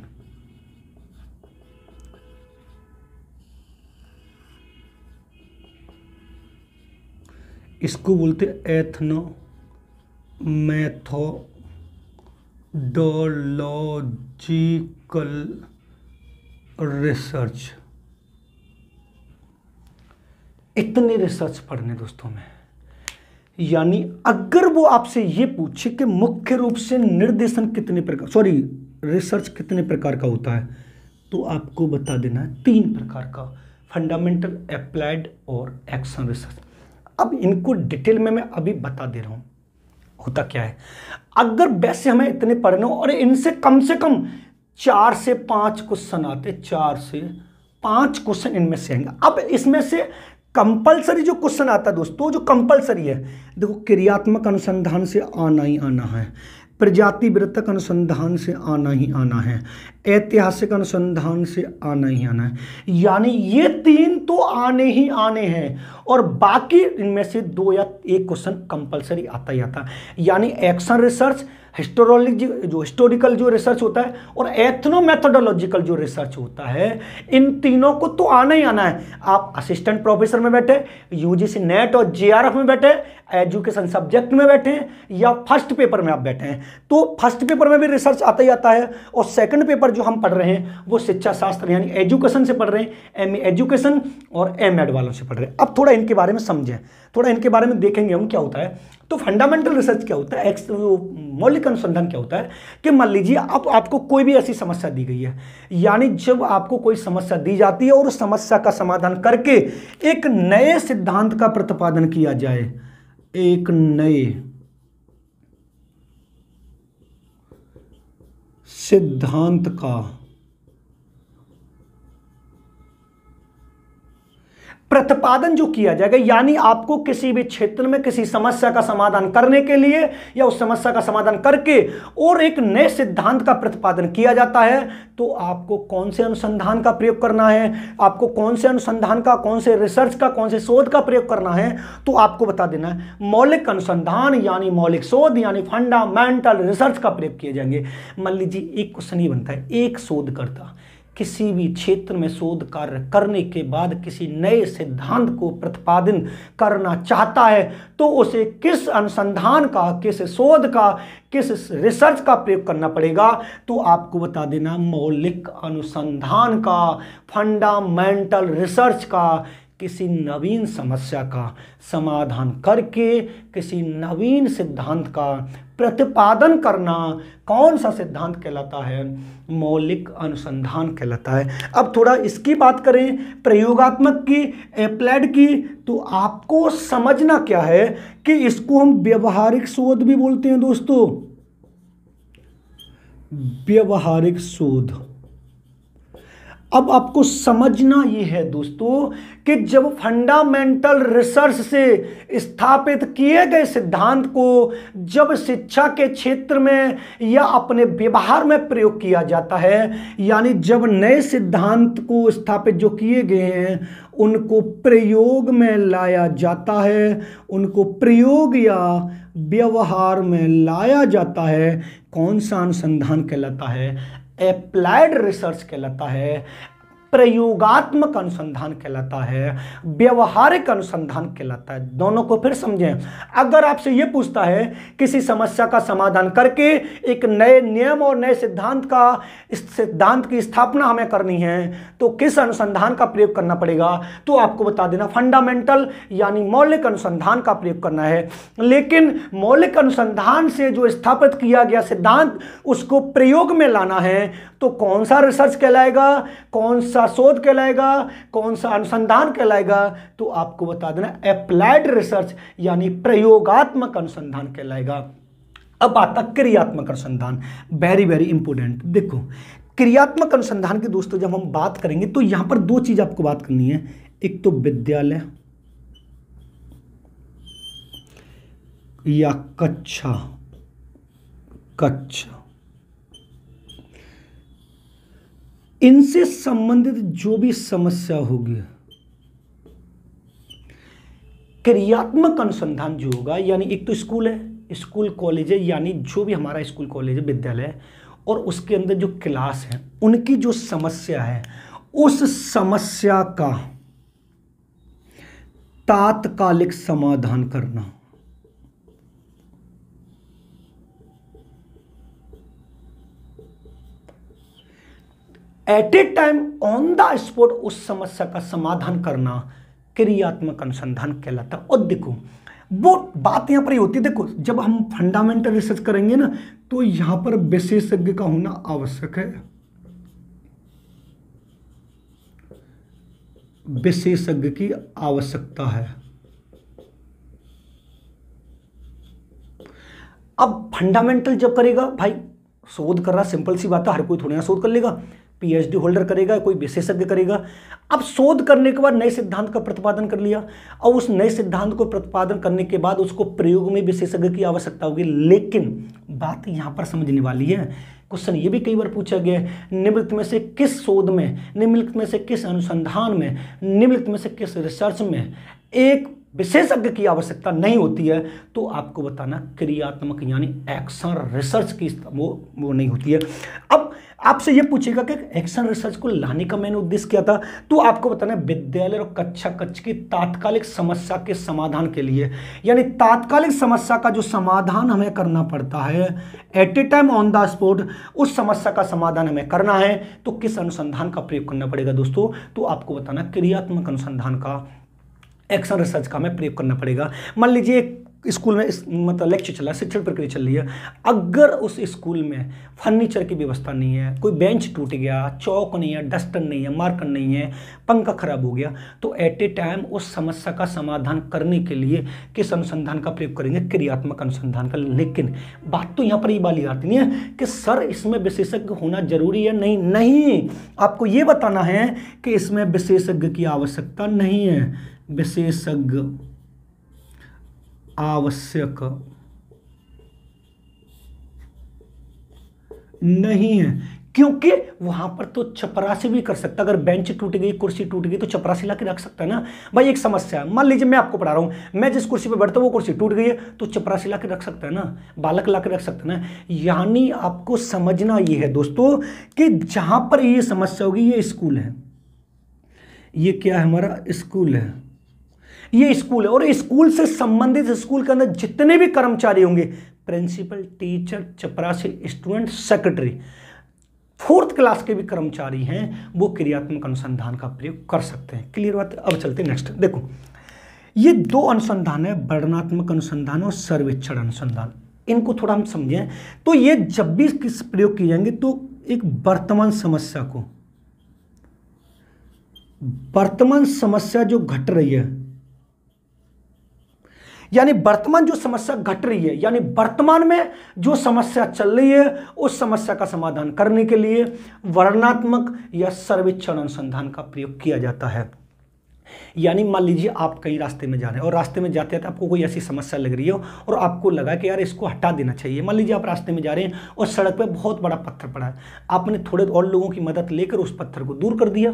इसको बोलते हैं एथनो मैथोडोलॉजिकल रिसर्च। इतने रिसर्च पढ़ने दोस्तों में। यानी अगर वो आपसे ये पूछे कि मुख्य रूप से निर्देशन कितने प्रकार, सॉरी रिसर्च कितने प्रकार का होता है, तो आपको बता देना है तीन प्रकार का, फंडामेंटल, अप्लाइड और एक्शन रिसर्च। अब इनको डिटेल में मैं अभी बता दे रहा हूं होता क्या है। अगर वैसे हमें इतने पढ़ने और इनसे कम से कम 4 से 5 क्वेश्चन आते, 4 से 5 क्वेश्चन इनमें से आएंगे। अब इसमें से कंपलसरी जो क्वेश्चन आता है दोस्तों, जो कंपलसरी है, देखो क्रियात्मक अनुसंधान से आना ही आना है, प्रजाति वृत्तक अनुसंधान से आना ही आना है, ऐतिहासिक अनुसंधान से आना ही आना है। यानी ये तीन तो आने ही आने हैं और बाकी इनमें से 2 या 1 क्वेश्चन कंपलसरी आता ही आता है। यानी एक्शन रिसर्च, हिस्टोरोलॉजी जो हिस्टोरिकल जो रिसर्च होता है और एथनोमेथोडोलॉजिकल जो रिसर्च होता है, इन तीनों को तो आना ही आना है। आप असिस्टेंट प्रोफेसर में बैठे, यूजीसी नेट और जेआरएफ में बैठे, एजुकेशन सब्जेक्ट में बैठे हैं या फर्स्ट पेपर में आप बैठे हैं, तो फर्स्ट पेपर में भी रिसर्च आता ही आता है। और सेकंड पेपर जो हम पढ़ रहे हैं वो शिक्षा शास्त्र यानी एजुकेशन से पढ़ रहे हैं, एमए एजुकेशन और एमएड वालों से पढ़ रहे हैं। अब थोड़ा इनके बारे में समझें, थोड़ा इनके बारे में देखेंगे हम क्या होता है। तो फंडामेंटल रिसर्च क्या होता है, मौलिक अनुसंधान क्या होता है कि मान लीजिए अब आपको कोई भी ऐसी समस्या दी गई है, यानी जब आपको कोई समस्या दी जाती है और उस समस्या का समाधान करके एक नए सिद्धांत का प्रतिपादन किया जाए, एक नए सिद्धांत का प्रतिपादन जो किया जाएगा, यानी आपको किसी भी क्षेत्र में किसी समस्या का समाधान करने के लिए या उस समस्या का समाधान करके और एक नए सिद्धांत का प्रतिपादन किया जाता है, तो आपको कौन से अनुसंधान का प्रयोग करना है, आपको कौन से अनुसंधान का, कौन से रिसर्च का, कौन से शोध का प्रयोग करना है, तो आपको बता देना है मौलिक अनुसंधान यानी मौलिक शोध यानी फंडामेंटल रिसर्च का प्रयोग किए जाएंगे। मान लीजिए एक क्वेश्चन ये बनता है, एक शोधकर्ता किसी भी क्षेत्र में शोध कार्य करने के बाद किसी नए सिद्धांत को प्रतिपादन करना चाहता है, तो उसे किस अनुसंधान का, किस शोध का, किस रिसर्च का प्रयोग करना पड़ेगा, तो आपको बता देना मौलिक अनुसंधान का, फंडामेंटल रिसर्च का, किसी नवीन समस्या का समाधान करके किसी नवीन सिद्धांत का प्रतिपादन करना कौन सा सिद्धांत कहलाता है, मौलिक अनुसंधान कहलाता है। अब थोड़ा इसकी बात करें, प्रयोगात्मक की, एप्लाइड की, तो आपको समझना क्या है कि इसको हम व्यवहारिक शोध भी बोलते हैं दोस्तों, व्यवहारिक शोध। अब आपको समझना यह है दोस्तों कि जब फंडामेंटल रिसर्च से स्थापित किए गए सिद्धांत को जब शिक्षा के क्षेत्र में या अपने व्यवहार में प्रयोग किया जाता है, यानी जब नए सिद्धांत को स्थापित जो किए गए हैं उनको प्रयोग में लाया जाता है, उनको प्रयोग या व्यवहार में लाया जाता है, कौन सा अनुसंधान कहलाता है, एप्लाइड रिसर्च कहलाता है, प्रयोगात्मक अनुसंधान कहलाता है, व्यवहारिक अनुसंधान कहलाता है। दोनों को फिर समझें। अगर आपसे यह पूछता है किसी समस्या का समाधान करके एक नए नियम और नए सिद्धांत का, इस सिद्धांत की स्थापना हमें करनी है, तो किस अनुसंधान का प्रयोग करना पड़ेगा, तो आपको बता देना फंडामेंटल यानी मौलिक अनुसंधान का प्रयोग करना है। लेकिन मौलिक अनुसंधान से जो स्थापित किया गया सिद्धांत उसको प्रयोग में लाना है, तो कौन सा रिसर्च कहलाएगा, कौन सा शोध कहलाएगा, कौन सा अनुसंधान कहलाएगा, तो आपको बता देना एप्लाइड रिसर्च यानी प्रयोगात्मक अनुसंधान कहलाएगा। अब आता क्रियात्मक अनुसंधान, वेरी वेरी इंपोर्टेंट। देखो क्रियात्मक अनुसंधान की दोस्तों जब हम बात करेंगे तो यहां पर दो चीज आपको बात करनी है, एक तो विद्यालय या कक्षा इनसे संबंधित जो भी समस्या होगी, क्रियात्मक अनुसंधान जो होगा, यानी एक तो स्कूल है, स्कूल कॉलेज है, यानी जो भी हमारा स्कूल कॉलेज है विद्यालय है, और उसके अंदर जो क्लास है उनकी जो समस्या है उस समस्या का तात्कालिक समाधान करना, at a time on the spot उस समस्या का समाधान करना क्रियात्मक अनुसंधान कहलाता है। और देखो वो बात यहां पर ही होती है, देखो जब हम फंडामेंटल रिसर्च करेंगे ना तो यहां पर विशेषज्ञ का होना आवश्यक है, विशेषज्ञ की आवश्यकता है। अब फंडामेंटल जब करेगा, भाई शोध कर रहा, सिंपल सी बात है, हर कोई थोड़ी ना शोध कर लेगा, पीएचडी होल्डर करेगा, कोई विशेषज्ञ करेगा। अब शोध करने के बाद नए सिद्धांत का प्रतिपादन कर लिया, और उस नए सिद्धांत को प्रतिपादन करने के बाद उसको प्रयोग में विशेषज्ञ की आवश्यकता होगी। लेकिन बात यहां पर समझने वाली है, क्वेश्चन ये भी कई बार पूछा गया है, निम्नलिखित में से किस शोध में, निम्नलिखित में से किस अनुसंधान में, निम्नलिखित में से किस रिसर्च में एक विशेषज्ञ की आवश्यकता नहीं होती है, तो आपको बताना क्रियात्मक यानी एक्शन रिसर्च की वो नहीं होती है। अब आपसे ये पूछेगा कि एक्शन रिसर्च को लाने का मैंने उद्देश्य क्या था, तो आपको बताना विद्यालय और कक्षा कक्ष की तात्कालिक समस्या के समाधान के लिए, यानी तात्कालिक समस्या का जो समाधान हमें करना पड़ता है at a time on the spot, उस समस्या का समाधान हमें करना है तो किस अनुसंधान का प्रयोग करना पड़ेगा दोस्तों, तो आपको बताना क्रियात्मक अनुसंधान का, एक्शन रिसर्च का हमें प्रयोग करना पड़ेगा। मान लीजिए स्कूल में मतलब लेक्चर चल रहा है, शिक्षण प्रक्रिया चल रही है, अगर उस स्कूल में फर्नीचर की व्यवस्था नहीं है, कोई बेंच टूट गया, चौक नहीं है, डस्टर नहीं है, मार्कर नहीं है, पंखा खराब हो गया, तो एट ए टाइम उस समस्या का समाधान करने के लिए किस अनुसंधान का प्रयोग करेंगे, क्रियात्मक अनुसंधान का। लेकिन बात तो यहाँ पर ये वाली आती नहीं है कि सर इसमें विशेषज्ञ होना जरूरी है, नहीं नहीं, आपको ये बताना है कि इसमें विशेषज्ञ की आवश्यकता नहीं है, विशेषज्ञ आवश्यक नहीं है, क्योंकि वहां पर तो चपरासी भी कर सकता, अगर बेंच टूट गई, कुर्सी टूट गई, तो चपरासी लाके रख सकता है ना भाई। एक समस्या है, मान लीजिए मैं आपको पढ़ा रहा हूं, मैं जिस कुर्सी पे बैठता हूं वो कुर्सी टूट गई है, तो चपरासी लाके रख सकता है ना, बालक लाके रख सकता है ना। यानी आपको समझना ये है दोस्तों कि जहां पर ये समस्या होगी, ये स्कूल है, ये क्या है हमारा स्कूल है, ये स्कूल है, और स्कूल से संबंधित स्कूल के अंदर जितने भी कर्मचारी होंगे, प्रिंसिपल, टीचर, चपरासी, स्टूडेंट, सेक्रेटरी, 4th क्लास के भी कर्मचारी हैं, वो क्रियात्मक अनुसंधान का प्रयोग कर सकते हैं। क्लियर बात। अब चलते हैं नेक्स्ट। देखो ये 2 अनुसंधान है, वर्णनात्मक अनुसंधान और सर्वेक्षण अनुसंधान, इनको थोड़ा हम समझें। तो ये जब भी किस प्रयोग किए जाएंगे तो एक वर्तमान समस्या को, वर्तमान समस्या जो घट रही है, यानी वर्तमान जो समस्या घट रही है, यानी वर्तमान में जो समस्या चल रही है, उस समस्या का समाधान करने के लिए वर्णनात्मक या सर्वेक्षण अनुसंधान का प्रयोग किया जाता है। यानी मान लीजिए आप कहीं रास्ते में जा रहे हैं और रास्ते में जाते जाते आपको कोई ऐसी समस्या लग रही हो और आपको लगा कि यार इसको हटा देना चाहिए। मान लीजिए आप रास्ते में जा रहे हैं और सड़क पे बहुत बड़ा पत्थर पड़ा है, आपने थोड़े और लोगों की मदद लेकर उस पत्थर को दूर कर दिया।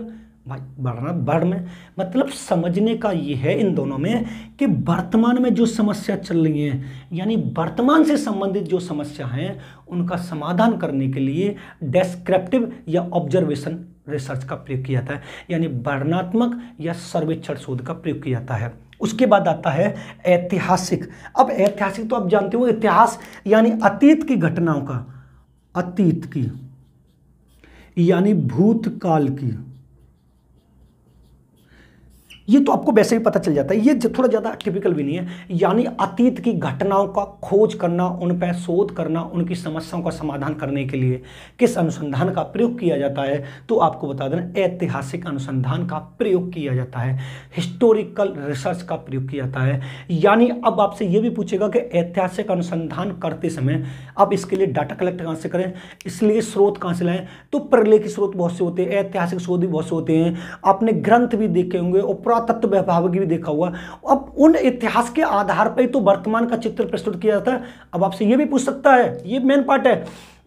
भाई बढ़ना बढ़ में मतलब समझने का ये है इन दोनों में कि वर्तमान में जो समस्या चल रही है, यानी वर्तमान से संबंधित जो समस्या हैं उनका समाधान करने के लिए डेस्क्रिप्टिव या ऑब्जर्वेशन रिसर्च का प्रयोग किया जाता है, यानी वर्णनात्मक या सर्वेक्षण शोध का प्रयोग किया जाता है। उसके बाद आता है ऐतिहासिक। अब ऐतिहासिक तो आप जानते हो, इतिहास यानी अतीत की घटनाओं का, अतीत की यानी भूतकाल की, ये तो आपको वैसे ही पता चल जाता है, ये थोड़ा ज़्यादा टिपिकल भी नहीं है। यानी अतीत की घटनाओं का खोज करना, उन पर शोध करना, उनकी समस्याओं का समाधान करने के लिए किस अनुसंधान का प्रयोग किया जाता है, तो आपको बता देना ऐतिहासिक अनुसंधान का प्रयोग किया जाता है, हिस्टोरिकल रिसर्च का प्रयोग किया जाता है। यानी अब आपसे ये भी पूछेगा कि ऐतिहासिक अनुसंधान करते समय अब इसके लिए डाटा कलेक्ट कहाँ से करें, इसलिए स्रोत कहाँ से लाएं, तो प्रलेखित स्रोत बहुत से होते हैं, ऐतिहासिक स्रोत भी बहुत से होते हैं, आपने ग्रंथ भी देखे होंगे और पुरातत्व विभाग भी देखा हुआ। अब उन इतिहास के आधार पर तो वर्तमान का चित्र प्रस्तुत किया जाता है। अब आपसे यह भी पूछ सकता है, ये मेन पार्ट है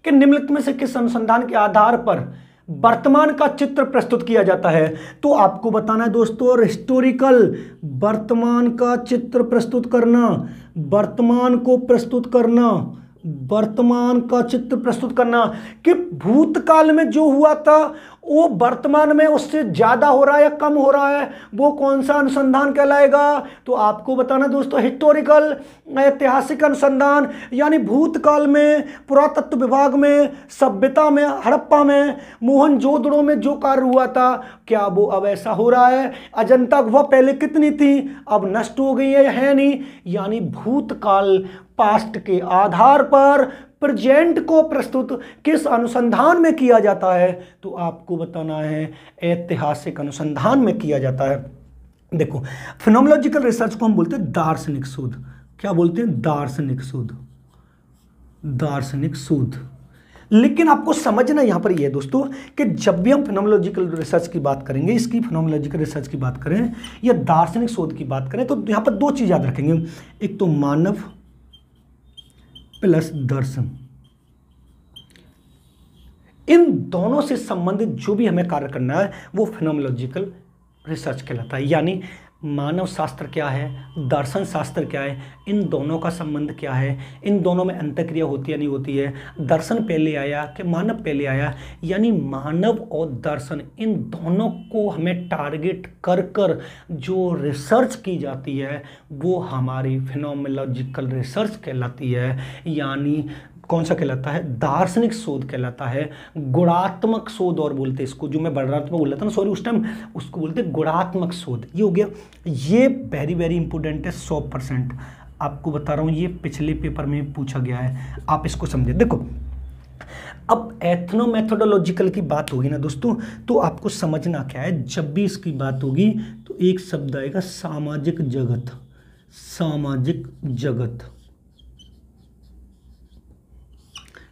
कि निम्नलिखित में से किस अनुसंधान के आधार पर वर्तमान का चित्र प्रस्तुत किया जाता है, तो आपको बताना है दोस्तों हिस्टोरिकल, वर्तमान का चित्र प्रस्तुत करना, वर्तमान को प्रस्तुत करना, वर्तमान का चित्र प्रस्तुत करना कि भूतकाल में जो हुआ था वो वर्तमान में उससे ज्यादा हो रहा है या कम हो रहा है, वो कौन सा अनुसंधान कहलाएगा, तो आपको बताना दोस्तों हिस्टोरिकल, ऐतिहासिक अनुसंधान। यानी भूतकाल में, पुरातत्व विभाग में, सभ्यता में, हड़प्पा में, मोहनजोदड़ो में जो कार्य हुआ था क्या वो अब ऐसा हो रहा है, अजंता गुफा पहले कितनी थी अब नष्ट हो गई है नहीं। यानी भूतकाल, पास्ट के आधार पर प्रेजेंट को प्रस्तुत किस अनुसंधान में किया जाता है, तो आपको बताना है ऐतिहासिक अनुसंधान में किया जाता है। देखो फिनोमेनोलॉजिकल रिसर्च को हम बोलते हैं दार्शनिक शोध। क्या बोलते हैं? दार्शनिक शोध, दार्शनिक शोध। लेकिन आपको समझना यहां पर यह है दोस्तों कि जब भी हम फिनोमेनोलॉजिकल रिसर्च की बात करेंगे, इसकी फिनोमेनोलॉजिकल रिसर्च की बात करें या दार्शनिक शोध की बात करें, तो यहां पर 2 चीज याद रखेंगे, एक तो मानव प्लस दर्शन। इन दोनों से संबंधित जो भी हमें कार्य करना है वो फिनोमेनोलॉजिकल रिसर्च कहलाता है। यानी मानव शास्त्र क्या है, दर्शन शास्त्र क्या है, इन दोनों का संबंध क्या है, इन दोनों में अंतःक्रिया होती या नहीं होती है, दर्शन पहले आया कि मानव पहले आया, यानी मानव और दर्शन इन दोनों को हमें टारगेट कर कर जो रिसर्च की जाती है वो हमारी फिनोमेनोलॉजिकल रिसर्च कहलाती है, यानी कौन सा कहलाता है, दार्शनिक शोध कहलाता है, गुणात्मक शोध और बोलते हैं इसको, जो मैं वर्णनात्मक बोल रहा था ना, सॉरी उस टाइम, उसको बोलते हैं गुणात्मक शोध। ये हो गया, ये वेरी वेरी इंपॉर्टेंट है, 100% आपको बता रहा हूँ, ये पिछले पेपर में पूछा गया है, आप इसको समझे। देखो अब एथनोमेथोडोलॉजिकल की बात होगी ना दोस्तों, तो आपको समझना क्या है, जब भी इसकी बात होगी तो एक शब्द आएगा सामाजिक जगत, सामाजिक जगत,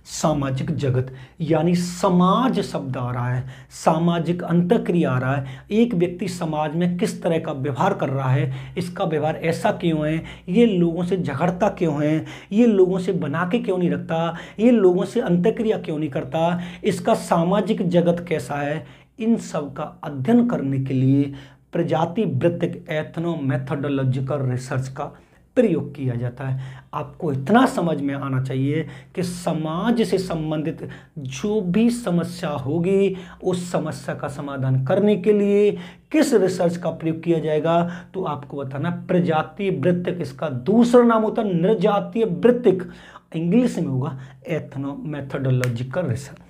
सामाजिक जगत, यानी समाज शब्द आ रहा है, सामाजिक अंतःक्रिया आ रहा है, एक व्यक्ति समाज में किस तरह का व्यवहार कर रहा है, इसका व्यवहार ऐसा क्यों है, ये लोगों से झगड़ता क्यों है, ये लोगों से बना के क्यों नहीं रखता, ये लोगों से अंतःक्रिया क्यों नहीं करता, इसका सामाजिक जगत कैसा है, इन सब का अध्ययन करने के लिए प्रजाति वृत्तिक एथनोमेथोडोलॉजिकल रिसर्च का प्रयोग किया जाता है। आपको इतना समझ में आना चाहिए कि समाज से संबंधित जो भी समस्या होगी उस समस्या का समाधान करने के लिए किस रिसर्च का प्रयोग किया जाएगा, तो आपको बताना प्रजाति वृत्तिक, इसका दूसरा नाम होता है नृजातीय वृत्तिक, इंग्लिश में होगा एथनोमेथोडोलॉजिकल रिसर्च।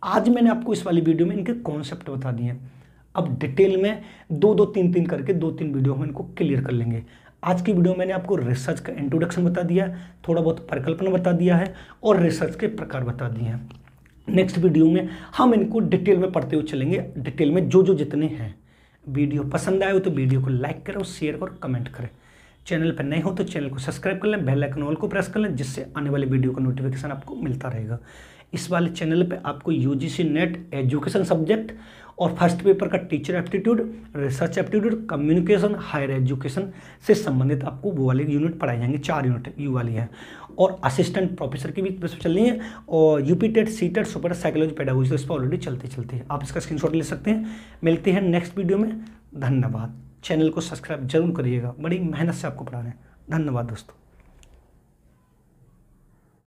आज मैंने आपको इस वाली वीडियो में इनके कॉन्सेप्ट बता दिए हैं, अब डिटेल में 2-2, 3-3 करके 2-3 वीडियो में इनको क्लियर कर लेंगे। आज की वीडियो में मैंने आपको रिसर्च का इंट्रोडक्शन बता दिया, थोड़ा बहुत परिकल्पना बता दिया है और रिसर्च के प्रकार बता दिए हैं। नेक्स्ट वीडियो में हम इनको डिटेल में पढ़ते हुए चलेंगे, डिटेल में जो जो जितने हैं। वीडियो पसंद आए हो तो वीडियो को लाइक करो, शेयर करो, कमेंट करें। चैनल पर नए हो तो चैनल को सब्सक्राइब कर लें, बेल आइकन ऑल को प्रेस कर लें, जिससे आने वाले वीडियो का नोटिफिकेशन आपको मिलता रहेगा। इस वाले चैनल पे आपको यूजीसी नेट एजुकेशन सब्जेक्ट और फर्स्ट पेपर का teacher aptitude, research aptitude, communication, higher education से संबंधित आपको वो वाले यूनिट पढ़ाए जाएंगे, 4 यूनिट यू वाली है, और असिस्टेंट प्रोफेसर की भी चल रही है, और UP TET, C TET, super psychology, pedagogy, तो इस पर ऑलरेडी चलती है। आप इसका स्क्रीनशॉट ले सकते हैं। मिलते हैं नेक्स्ट वीडियो में। धन्यवाद। चैनल को सब्सक्राइब जरूर करिएगा, बड़ी मेहनत से आपको पढ़ा रहे हैं। धन्यवाद दोस्तों।